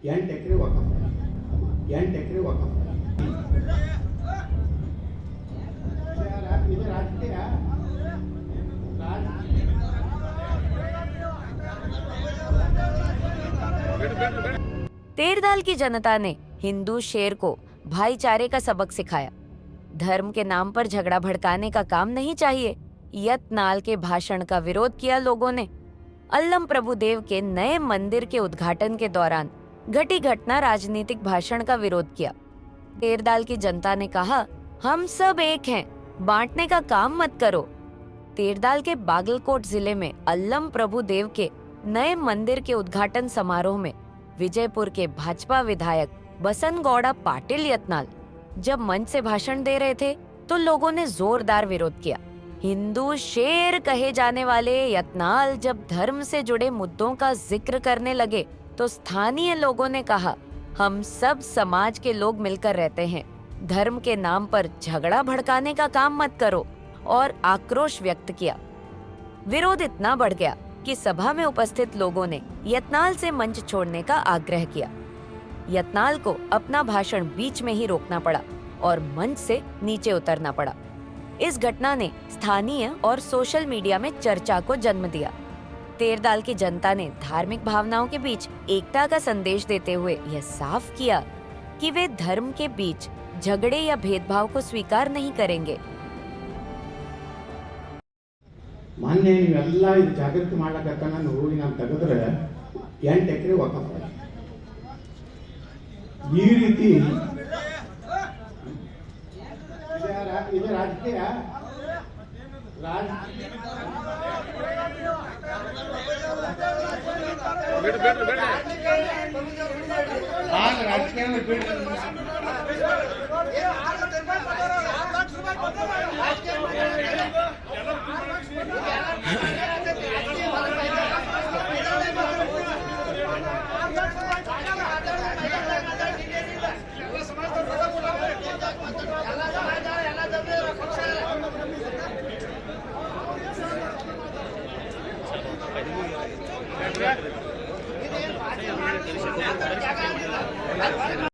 ಎಂಟು ಎಕರೆ ವಕಫ್ 8 ಎಕರೆ ವಕಫ್ ಇದು ರಾಜಕೀಯ तेरदाल की जनता ने हिंदू शेर को भाईचारे का सबक सिखाया। धर्म के नाम पर झगड़ा भड़काने का काम नहीं चाहिए। यत्नाल के भाषण का विरोध किया लोगों ने। अल्लम प्रभुदेव के नए मंदिर के उद्घाटन के दौरान घटी घटना राजनीतिक भाषण का विरोध किया। तेरदाल की जनता ने कहा, हम सब एक हैं, बांटने का काम मत करो। तेरदाल के बागलकोट जिले में अल्लम प्रभुदेव के नए मंदिर के उद्घाटन समारोह में विजयपुर के भाजपा विधायक बसन गौड़ा पाटिल यत्नाल जब मंच से भाषण दे रहे थे तो लोगों ने जोरदार विरोध किया। हिंदू शेर कहे जाने वाले यत्नाल जब धर्म से जुड़े मुद्दों का जिक्र करने लगे तो स्थानीय लोगों ने कहा, हम सब समाज के लोग मिलकर रहते हैं, धर्म के नाम पर झगड़ा भड़काने का काम मत करो, और आक्रोश व्यक्त किया। विरोध इतना बढ़ गया कि सभा में उपस्थित लोगों ने यत्नाल से मंच छोड़ने का आग्रह किया। यत्नाल को अपना भाषण बीच में ही रोकना पड़ा और मंच से नीचे उतरना पड़ा। इस घटना ने स्थानीय और सोशल मीडिया में चर्चा को जन्म दिया। तेरदाल की जनता ने धार्मिक भावनाओं के बीच एकता का संदेश देते हुए यह साफ किया कि वे धर्म के बीच झगड़े या भेदभाव को स्वीकार नहीं करेंगे। ಮೊನ್ನೆ ನೀವೆಲ್ಲ ಇದು ಜಾಗೃತಿ ಮಾಡ್ಲಕ್ಕ ನಾನು ನಾವು ತೆಗೆದ್ರೆ 8 ಎಕರೆ ವಕಫ್ ಈ ರೀತಿ ಇದು ರಾಜಕೀಯ ರಾಜಕೀಯ